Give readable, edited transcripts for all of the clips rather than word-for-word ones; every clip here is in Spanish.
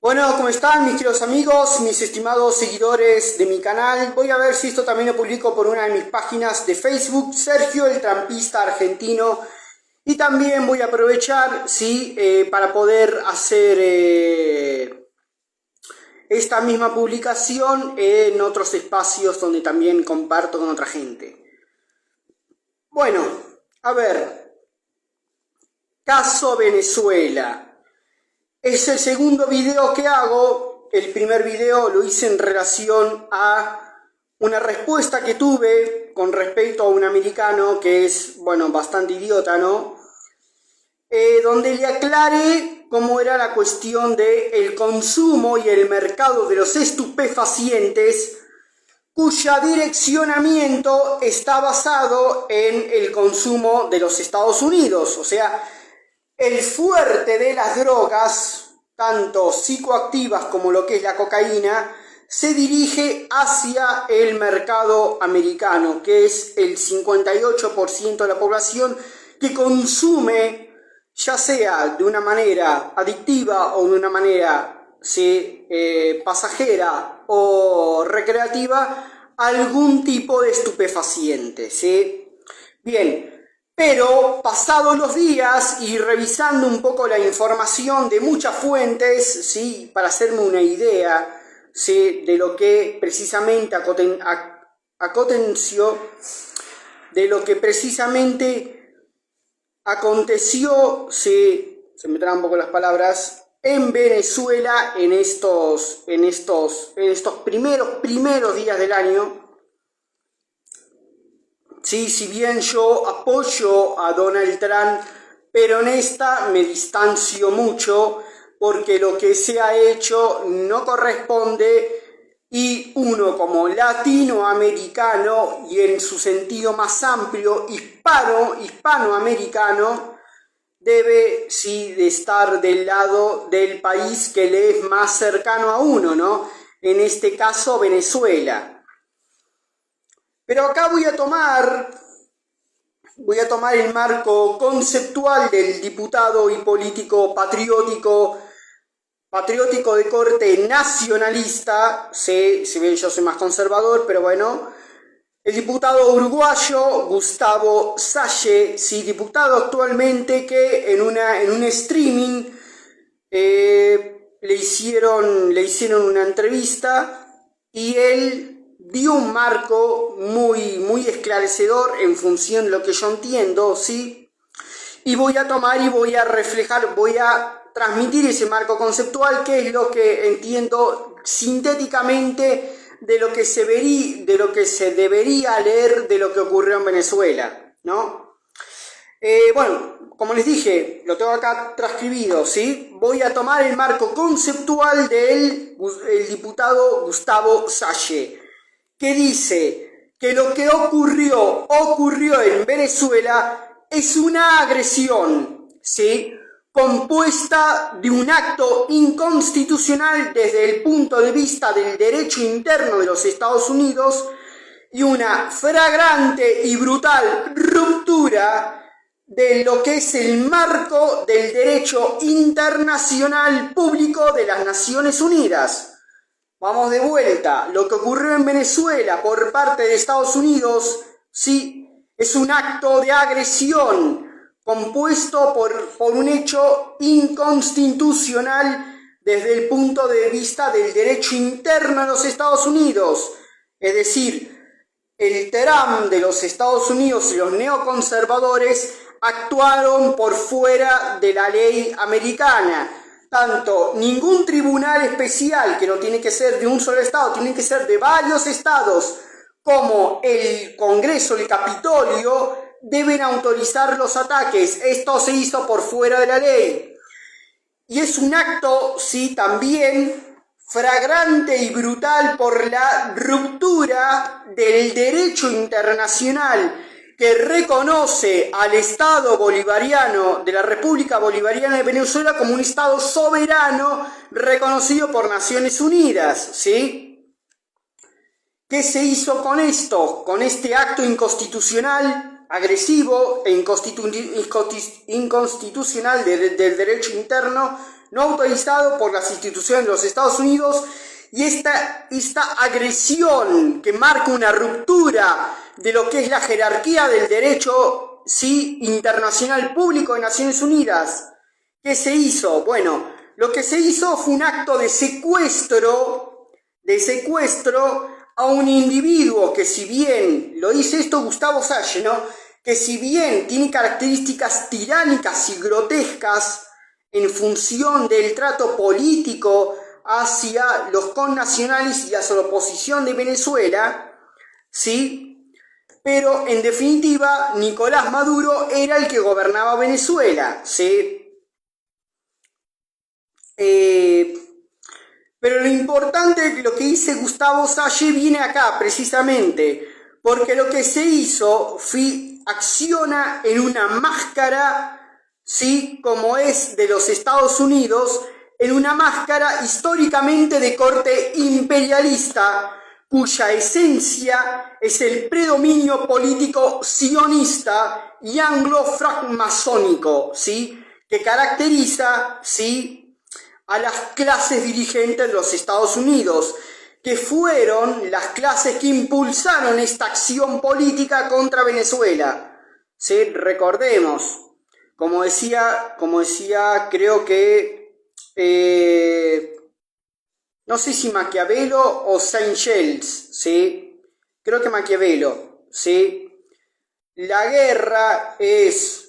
Bueno, ¿cómo están mis queridos amigos, mis estimados seguidores de mi canal? Voy a ver si esto también lo publico por una de mis páginas de Facebook, Sergio el Trampista Argentino. Y también voy a aprovechar, para poder hacer esta misma publicación en otros espacios donde también comparto con otra gente. Bueno, a ver, caso Venezuela. Es el segundo video que hago. El primer video lo hice en relación a una respuesta que tuve con respecto a un americano que es, bueno, bastante idiota, ¿no? Donde le aclaré cómo era la cuestión del consumo y el mercado de los estupefacientes, cuya direccionamiento está basado en el consumo de los Estados Unidos. O sea, el fuerte de las drogas, tanto psicoactivas como lo que es la cocaína, se dirige hacia el mercado americano, que es el 58% de la población que consume, ya sea de una manera adictiva o de una manera pasajera o recreativa, algún tipo de estupefaciente, ¿sí? Bien. Pero pasados los días y revisando un poco la información de muchas fuentes, ¿sí? Para hacerme una idea, ¿sí? De lo que precisamente aconteció, ¿sí? Se me traban un poco las palabras, en Venezuela en estos primeros días del año. Sí, si bien yo apoyo a Donald Trump, pero en esta me distancio mucho porque lo que se ha hecho no corresponde y uno como latinoamericano y en su sentido más amplio hispanoamericano debe de estar del lado del país que le es más cercano a uno, ¿no? En este caso Venezuela. Pero acá voy a tomar el marco conceptual del diputado y político patriótico de corte nacionalista. Si bien yo soy más conservador, pero bueno, el diputado uruguayo Gustavo Salle, sí, diputado actualmente que en un streaming le hicieron una entrevista y él dio un marco muy esclarecedor en función de lo que yo entiendo, ¿sí? Y voy a tomar y voy a reflejar, voy a transmitir ese marco conceptual, que es lo que entiendo sintéticamente de lo que se debería leer de lo que ocurrió en Venezuela, ¿no? Bueno, como les dije, lo tengo acá transcribido, ¿sí? Voy a tomar el marco conceptual del diputado Gustavo Salle, que dice que lo que ocurrió en Venezuela es una agresión, ¿sí? Compuesta de un acto inconstitucional desde el punto de vista del derecho interno de los Estados Unidos y una flagrante y brutal ruptura de lo que es el marco del derecho internacional público de las Naciones Unidas. Vamos de vuelta. Lo que ocurrió en Venezuela por parte de Estados Unidos, sí, es un acto de agresión compuesto por un hecho inconstitucional desde el punto de vista del derecho interno de los Estados Unidos. Es decir, el Trump de los Estados Unidos y los neoconservadores actuaron por fuera de la ley americana. Tanto ningún tribunal especial, que no tiene que ser de un solo estado, tiene que ser de varios estados, como el Congreso, el Capitolio, deben autorizar los ataques. Esto se hizo por fuera de la ley. Y es un acto, sí, también flagrante y brutal por la ruptura del derecho internacional que reconoce al Estado bolivariano de la República Bolivariana de Venezuela como un Estado soberano reconocido por Naciones Unidas, ¿sí? ¿Qué se hizo con esto? Con este acto inconstitucional, agresivo e inconstitucional del derecho interno, no autorizado por las instituciones de los Estados Unidos, y esta agresión que marca una ruptura de lo que es la jerarquía del derecho, sí, internacional público de Naciones Unidas. ¿Qué se hizo? Bueno, lo que se hizo fue un acto de secuestro a un individuo que, si bien, lo dice esto Gustavo Salle, ¿no?, que si bien tiene características tiránicas y grotescas en función del trato político hacia los connacionales y hacia la oposición de Venezuela, ¿sí?, pero en definitiva Nicolás Maduro era el que gobernaba Venezuela, ¿sí? Pero lo importante, lo que dice Gustavo Salle, viene acá precisamente, porque lo que se hizo acciona en una máscara, ¿sí?, como es de los Estados Unidos, en una máscara históricamente de corte imperialista, cuya esencia es el predominio político sionista y anglo-francmasónico, ¿sí?, que caracteriza, ¿sí?, a las clases dirigentes de los Estados Unidos, que fueron las clases que impulsaron esta acción política contra Venezuela. ¿Sí? Recordemos, como decía, creo que, no sé si Maquiavelo o Saint-Gelds, ¿sí?, creo que Maquiavelo, ¿sí?, la guerra es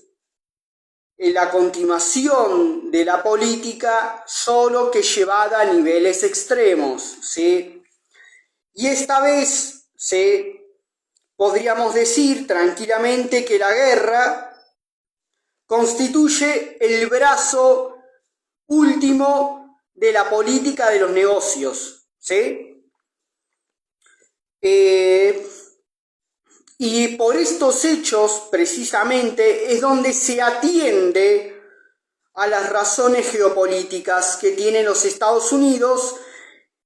la continuación de la política, solo que llevada a niveles extremos, ¿sí? Y esta vez, ¿sí?, podríamos decir tranquilamente que la guerra constituye el brazo último de la política de los negocios, ¿sí? Y por estos hechos, precisamente, es donde se atiende a las razones geopolíticas que tienen los Estados Unidos.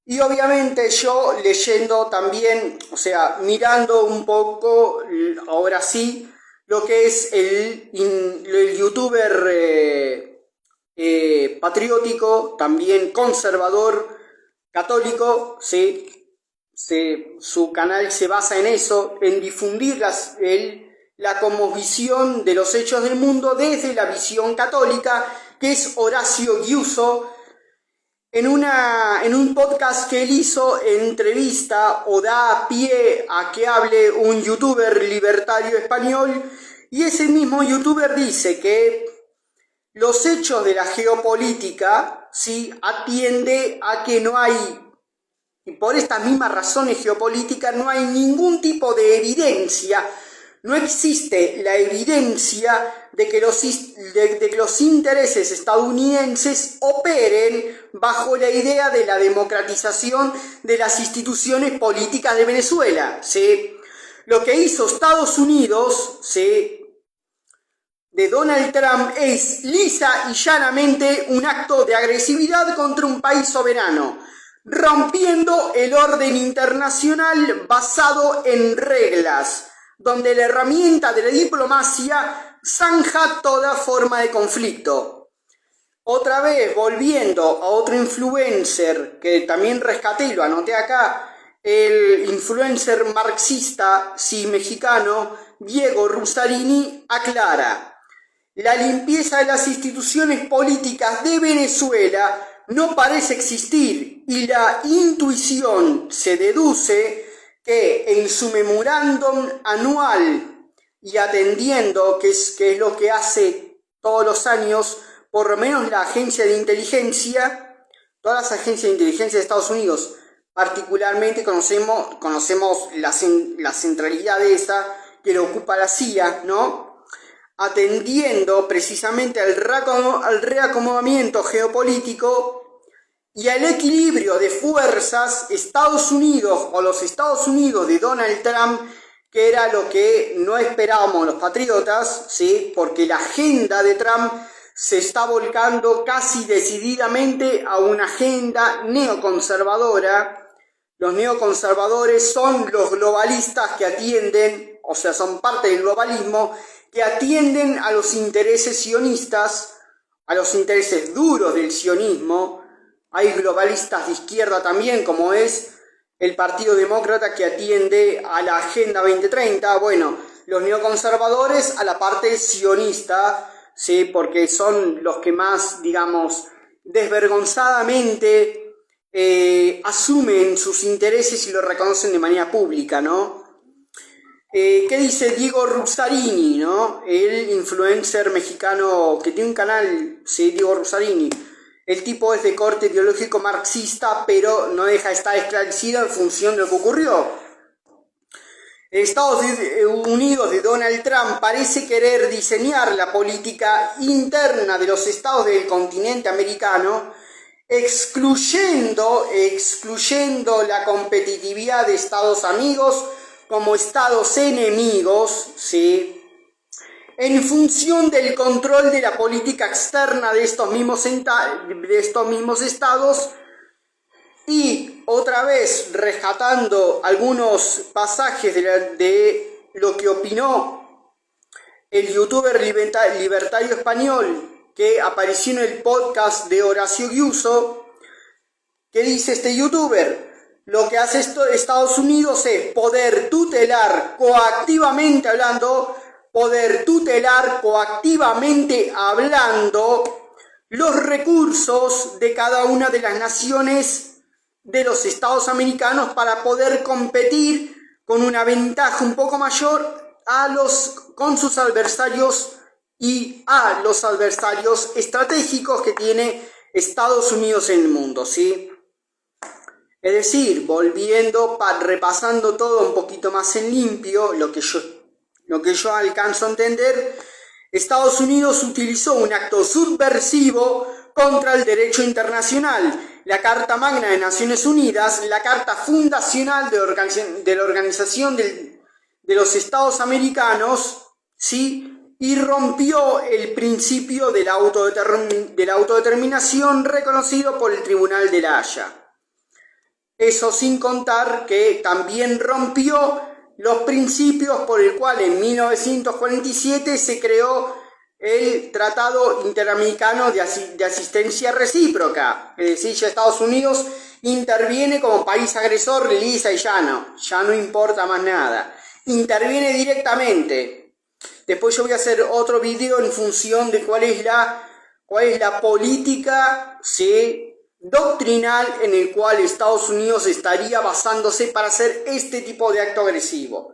Y obviamente yo, leyendo también, o sea, mirando un poco, ahora sí, lo que es el youtuber patriótico, también conservador, católico, ¿sí? Su canal se basa en eso, en difundir la cosmovisión de los hechos del mundo desde la visión católica, que es Horacio Giuso. En un podcast que él hizo, entrevista o da pie a que hable un youtuber libertario español, y ese mismo youtuber dice que los hechos de la geopolítica, ¿sí?, atiende a que no hay, y por estas mismas razones geopolíticas, no hay ningún tipo de evidencia, no existe la evidencia de que los intereses estadounidenses operen bajo la idea de la democratización de las instituciones políticas de Venezuela, ¿sí? Lo que hizo Estados Unidos, ¿sí?, de Donald Trump, es lisa y llanamente un acto de agresividad contra un país soberano, rompiendo el orden internacional basado en reglas, donde la herramienta de la diplomacia zanja toda forma de conflicto. Otra vez, volviendo a otro influencer que también rescaté y lo anoté acá, el influencer marxista, sí, mexicano, Diego Rusarini, aclara: la limpieza de las instituciones políticas de Venezuela no parece existir, y la intuición se deduce que en su memorándum anual, y atendiendo que es lo que hace todos los años, por lo menos la agencia de inteligencia, todas las agencias de inteligencia de Estados Unidos, particularmente conocemos la centralidad de esta que lo ocupa la CIA, ¿no?, atendiendo precisamente al reacomodamiento geopolítico y al equilibrio de fuerzas, Estados Unidos, o los Estados Unidos de Donald Trump, que era lo que no esperábamos los patriotas, ¿sí?, porque la agenda de Trump se está volcando casi decididamente a una agenda neoconservadora. Los neoconservadores son los globalistas que atienden, o sea, son parte del globalismo, que atienden a los intereses sionistas, a los intereses duros del sionismo. Hay globalistas de izquierda también, como es el Partido Demócrata, que atiende a la Agenda 2030. Bueno, los neoconservadores a la parte sionista, ¿sí? Porque son los que más, digamos, desvergonzadamente asumen sus intereses y lo reconocen de manera pública, ¿no? ¿Qué dice Diego Ruzzarini, ¿no? El influencer mexicano que tiene un canal, sí, Diego Ruzzarini. El tipo es de corte ideológico marxista, pero no deja de estar esclarecido en función de lo que ocurrió. Estados Unidos de Donald Trump parece querer diseñar la política interna de los estados del continente americano, excluyendo la competitividad de estados amigos como estados enemigos, ¿sí? En función del control de la política externa de estos mismos estados. Y otra vez rescatando algunos pasajes de lo que opinó el youtuber libertario español que apareció en el podcast de Horacio Giuso, que dice este youtuber: lo que hace Estados Unidos es poder tutelar coactivamente hablando los recursos de cada una de las naciones de los estados americanos para poder competir con una ventaja un poco mayor con sus adversarios y a los adversarios estratégicos que tiene Estados Unidos en el mundo, ¿sí? Es decir, repasando todo un poquito más en limpio, lo que yo alcanzo a entender, Estados Unidos utilizó un acto subversivo contra el derecho internacional, la Carta Magna de Naciones Unidas, la Carta Fundacional de la Organización de los Estados Americanos, ¿sí? Y rompió el principio de la autodeterminación reconocido por el Tribunal de la Haya. Eso sin contar que también rompió los principios por el cual en 1947 se creó el Tratado Interamericano de Asistencia Recíproca. Es decir, ya Estados Unidos interviene como país agresor lisa y llano. Ya no importa más nada. Interviene directamente. Después yo voy a hacer otro video en función de cuál es la política, ¿sí?, doctrinal en el cual Estados Unidos estaría basándose para hacer este tipo de acto agresivo.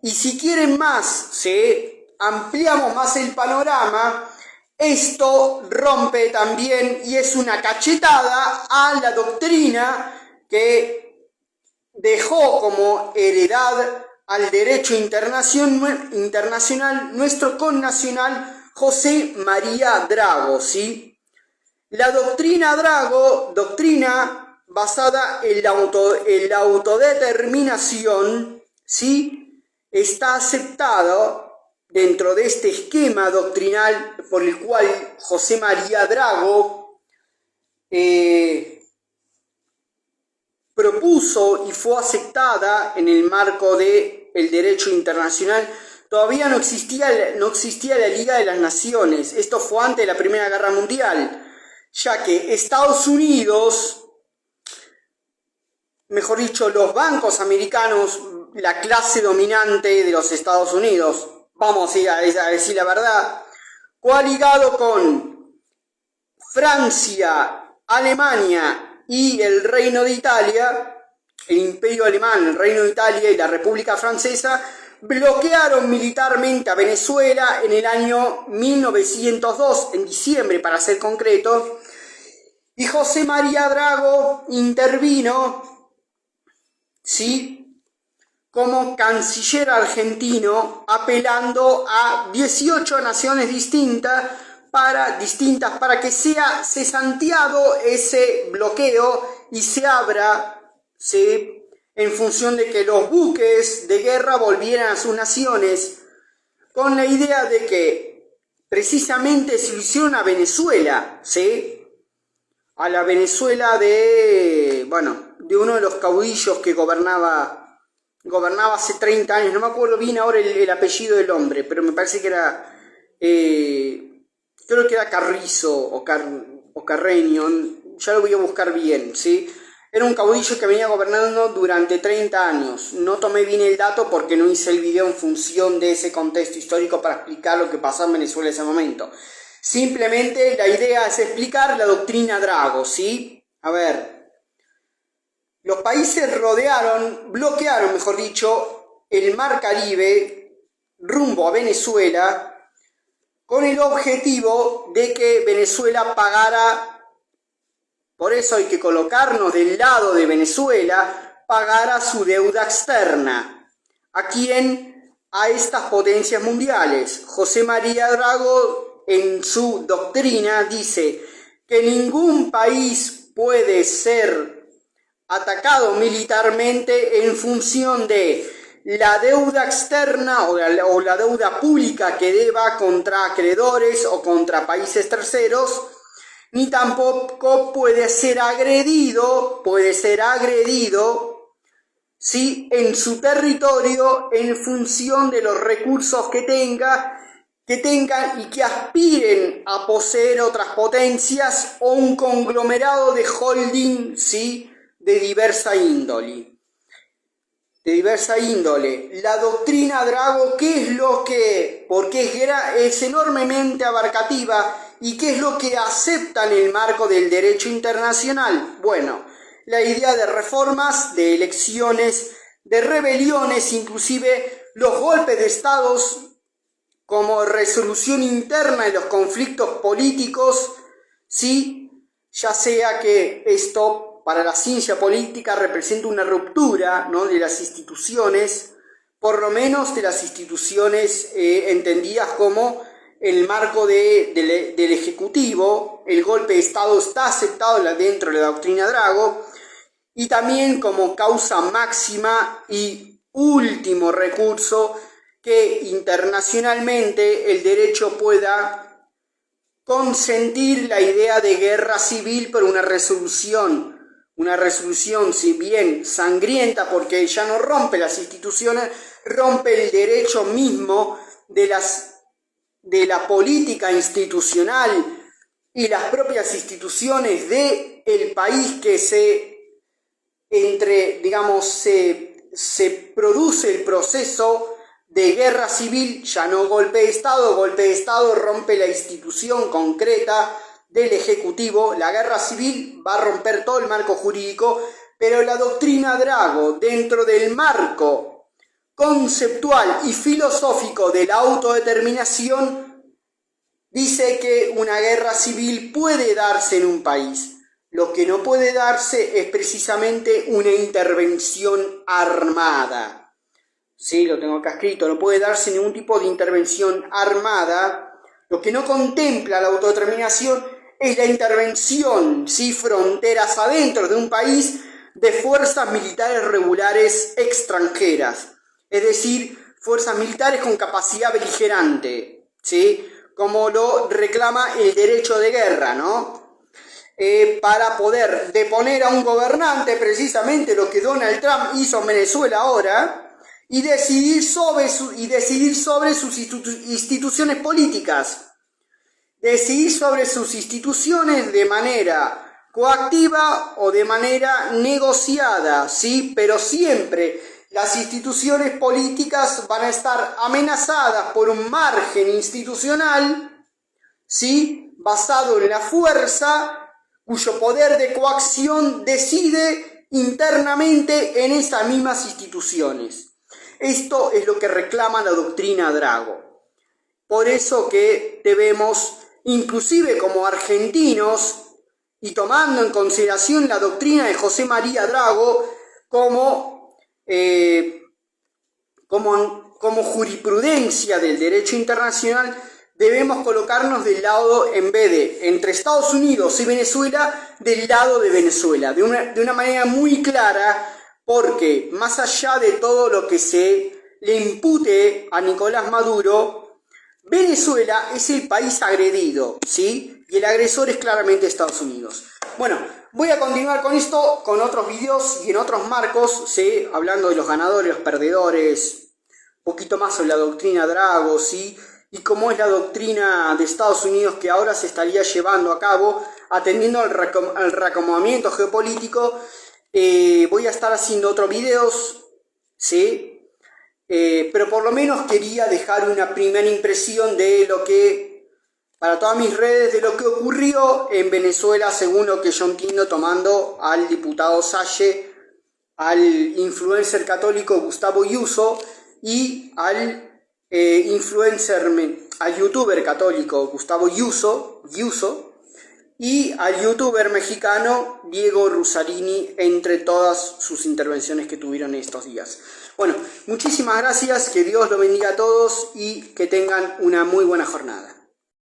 Y si quieren más, ¿sí?, ampliamos más el panorama. Esto rompe también y es una cachetada a la doctrina que dejó como heredad al derecho internacional nuestro connacional José María Drago, ¿sí? La doctrina Drago, doctrina basada en la autodeterminación, ¿sí?, está aceptado dentro de este esquema doctrinal por el cual José María Drago propuso y fue aceptada en el marco del derecho internacional. Todavía no existía la Liga de las Naciones. Esto fue antes de la Primera Guerra Mundial, ya que Estados Unidos, mejor dicho, los bancos americanos, la clase dominante de los Estados Unidos, vamos a decir la verdad, coaligado con Francia, Alemania y el Reino de Italia, el Imperio Alemán, el Reino de Italia y la República Francesa, bloquearon militarmente a Venezuela en el año 1902, en diciembre para ser concreto, y José María Drago intervino, ¿sí?, como canciller argentino, apelando a 18 naciones distintas para que sea cesanteado ese bloqueo y se abra, ¿sí?, en función de que los buques de guerra volvieran a sus naciones, con la idea de que precisamente se lo hicieron a Venezuela, ¿sí?, a la Venezuela de uno de los caudillos que gobernaba hace 30 años, no me acuerdo bien ahora el apellido del hombre, pero me parece que creo que era Carrizo o Carreño, ya lo voy a buscar bien, ¿sí? Era un caudillo que venía gobernando durante 30 años. No tomé bien el dato porque no hice el video en función de ese contexto histórico para explicar lo que pasaba en Venezuela en ese momento. Simplemente la idea es explicar la doctrina Drago, ¿sí? A ver, los países bloquearon, mejor dicho, el Mar Caribe rumbo a Venezuela con el objetivo de que Venezuela pagara. Por eso hay que colocarnos del lado de Venezuela, pagara su deuda externa. ¿A quién? A estas potencias mundiales. José María Drago, en su doctrina, dice que ningún país puede ser atacado militarmente en función de la deuda externa o la deuda pública que deba contra acreedores o contra países terceros, ni tampoco puede ser agredido, ¿sí?, en su territorio en función de los recursos que tengan y que aspiren a poseer otras potencias o un conglomerado de holding, ¿sí?, de diversa índole. La doctrina Drago, ¿qué es lo que? Porque es enormemente abarcativa. ¿Y qué es lo que acepta en el marco del derecho internacional? Bueno, la idea de reformas, de elecciones, de rebeliones, inclusive los golpes de estados como resolución interna de los conflictos políticos, ¿sí? Ya sea que esto para la ciencia política representa una ruptura, ¿no?, de las instituciones, por lo menos de las instituciones entendidas como el marco del Ejecutivo. El golpe de Estado está aceptado dentro de la doctrina Drago, y también como causa máxima y último recurso que internacionalmente el derecho pueda consentir la idea de guerra civil por una resolución, si bien sangrienta, porque ya no rompe las instituciones, rompe el derecho mismo de la política institucional y las propias instituciones del país que se produce el proceso de guerra civil, ya no golpe de Estado rompe la institución concreta del Ejecutivo. La guerra civil va a romper todo el marco jurídico, pero la doctrina Drago, dentro del marco conceptual y filosófico de la autodeterminación, dice que una guerra civil puede darse en un país. Lo que no puede darse es precisamente una intervención armada. Sí, lo tengo acá escrito, no puede darse ningún tipo de intervención armada. Lo que no contempla la autodeterminación es la intervención, ¿sí?, fronteras adentro de un país, de fuerzas militares regulares extranjeras. Es decir, fuerzas militares con capacidad beligerante, ¿sí?, como lo reclama el derecho de guerra, ¿no? Para poder deponer a un gobernante, precisamente lo que Donald Trump hizo en Venezuela ahora, y decidir sobre sus instituciones políticas, decidir sobre sus instituciones de manera coactiva o de manera negociada, ¿sí? Pero siempre las instituciones políticas van a estar amenazadas por un margen institucional, ¿sí?, basado en la fuerza, cuyo poder de coacción decide internamente en esas mismas instituciones. Esto es lo que reclama la doctrina Drago. Por eso que debemos, inclusive como argentinos, y tomando en consideración la doctrina de José María Drago como jurisprudencia del derecho internacional, debemos colocarnos del lado, en vez de entre Estados Unidos y Venezuela, del lado de Venezuela, de una manera muy clara, porque más allá de todo lo que se le impute a Nicolás Maduro, Venezuela es el país agredido, ¿sí? Y el agresor es claramente Estados Unidos. Bueno, voy a continuar con esto, con otros videos y en otros marcos, ¿sí?, hablando de los ganadores, los perdedores, un poquito más sobre la doctrina Drago, ¿sí?, y cómo es la doctrina de Estados Unidos que ahora se estaría llevando a cabo, atendiendo al reacomodamiento geopolítico. Voy a estar haciendo otros videos, ¿sí? Pero por lo menos quería dejar una primera impresión de lo que, para todas mis redes, de lo que ocurrió en Venezuela, según lo que yo entiendo, tomando al diputado Salle, al influencer católico Gustavo Yuso y al al youtuber católico Gustavo Yuso y al youtuber mexicano Diego Rusarini, entre todas sus intervenciones que tuvieron estos días. Bueno, muchísimas gracias, que Dios lo bendiga a todos y que tengan una muy buena jornada.